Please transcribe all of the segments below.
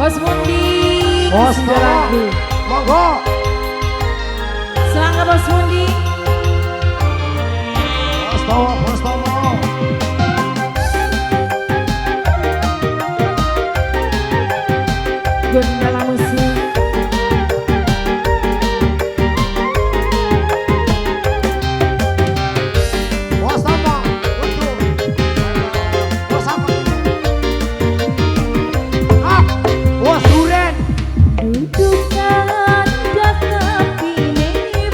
Bos Mundi. Bos Tomo, monggo. Selangkah Bos Mundi. Bos Tomo, Bos Tomo. Gundala musik. Bos Tomo, untuk. Bos apa ini? Ah, Bos Duren. Dudukan tapi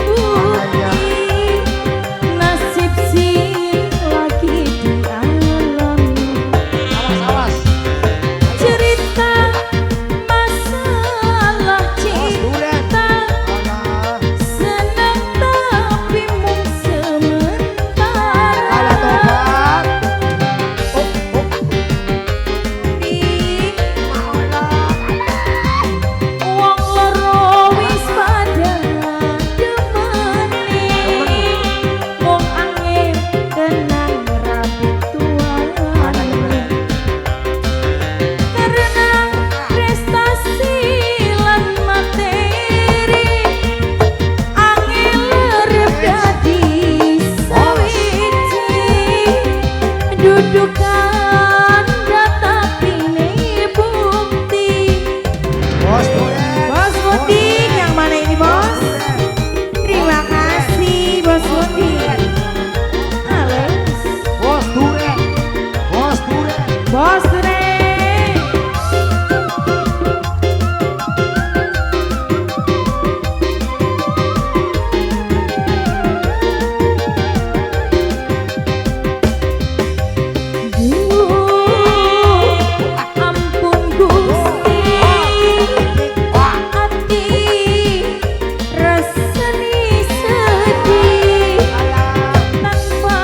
bukti nasib si lagi dialami. Awas, awas. Cerita masalah Bos Duren. cinta Alah. senang tapi mung sementara. Alah tobat. Oh, oh. Ih, Maolah. wong loro wis pada demeni wong angin tenang rapi tuane karena prestasi lan materi angin lerep dadi sawiji dudukan tapi bukti. Bos Duren. Bos Mundi, yang mana ini bos? Terima kasih Bos Mundi. Halus. Bos Duren. Bos Duren. Bos Dure. Ampun Gusti. Hati rasani sedih tanpa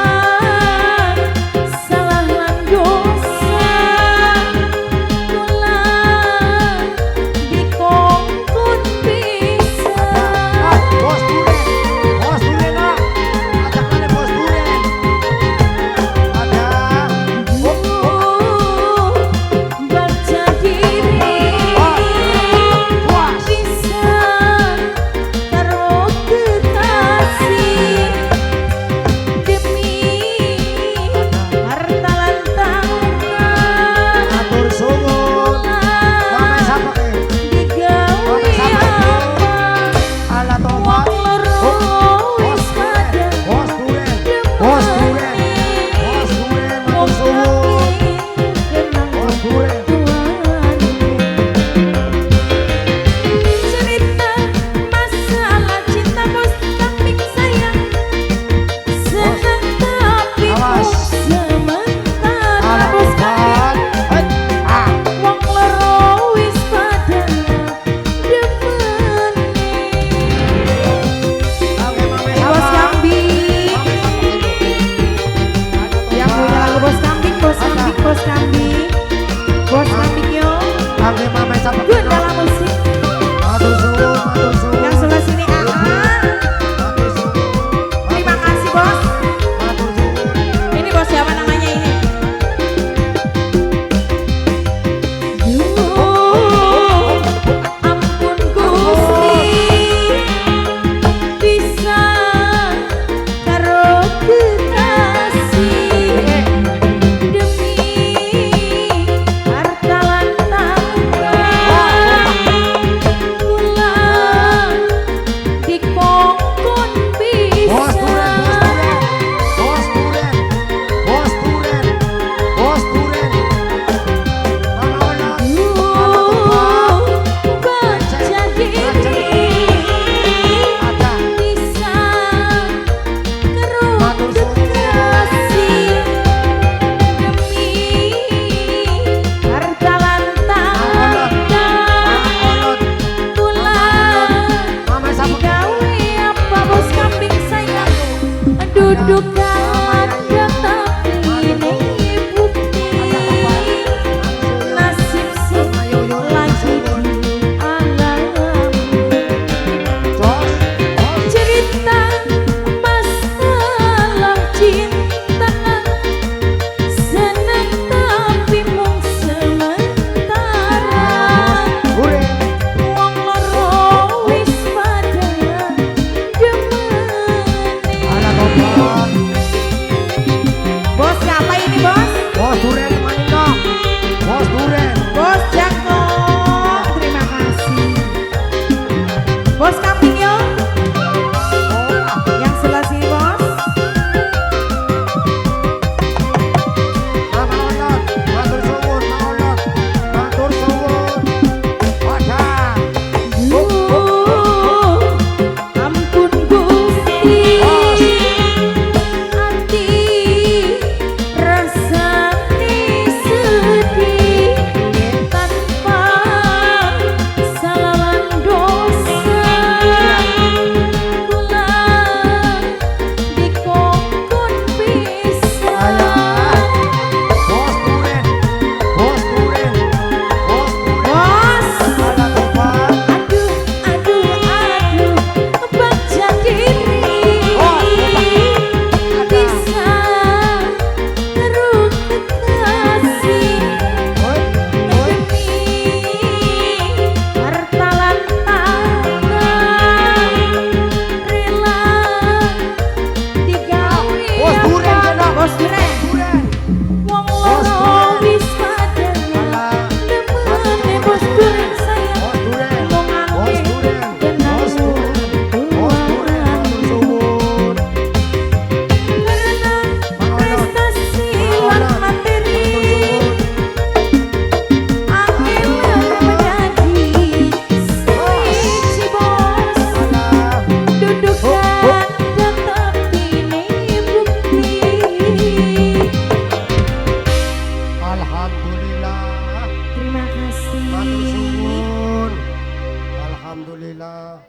salah lan dosa kula dikongkon bisa Bos Duren. Bos Duren lah. Ada mana Bos Duren? Ada. baca diri Puas. bisa karo kekasih demi harta lan tahta Atur suwun. Mame sapa ke? digawe apa Alah tobat. wong loro wis pada Bos Duren. Bos Duren. Bos Duren. Matur suwun. Bos Duren. Cerita masalah cinta bos kambing sayang senang tapi Awas. sementara Alah bos tobat. kambing Ah. wong loro wis pada Oke, mame demeni bos sapa? kambing yang punya lagu bos kambing bos kambing bos kambing bos kambing yo Oke, mame sapa? Gundala musik Matur suwun, matur suwun. yang sebelah sini Matur suwun. terima kasih bos. Matur suwun. Ini bos siapa namanya ini? Ampun Gusti bisa karo kekasih demi harta lan tahta Bos Duren Manino. Bos Duren. Bos Jangko, terima kasih. Bos Kapinyo, yang sebelah sini bos. Mang Oyot, matur suwun, Mang Oyot. Matur suwun. Wadah. Ampun Gusti, ati rasane sedih tanpa salah dosa. Kula dikongkon pisan. Bos Duren. Bos Duren. Bos Duren. Bos, Ada tempat. aduh, baca diri bisa terus kekasih Oi, oi. demi harta lan tahta rela digawe Bos Duren, apa? Jana. Bos Duren, Duren. wong Bos loro Duren. wis padana Alah. demene Bos Duren sayang. Bos Duren. Wong Bos aneh Duren. kenal Bos Duren. Bos Duren. Matur suwun. karena Mang Oyot. prestasi Mang lan Oyot. materi Matur suwun. angel menjadi siji bos Alah. dudukan tetap ini bukti. Alhamdulillah. Terima kasih. Matur suwun. Alhamdulillah.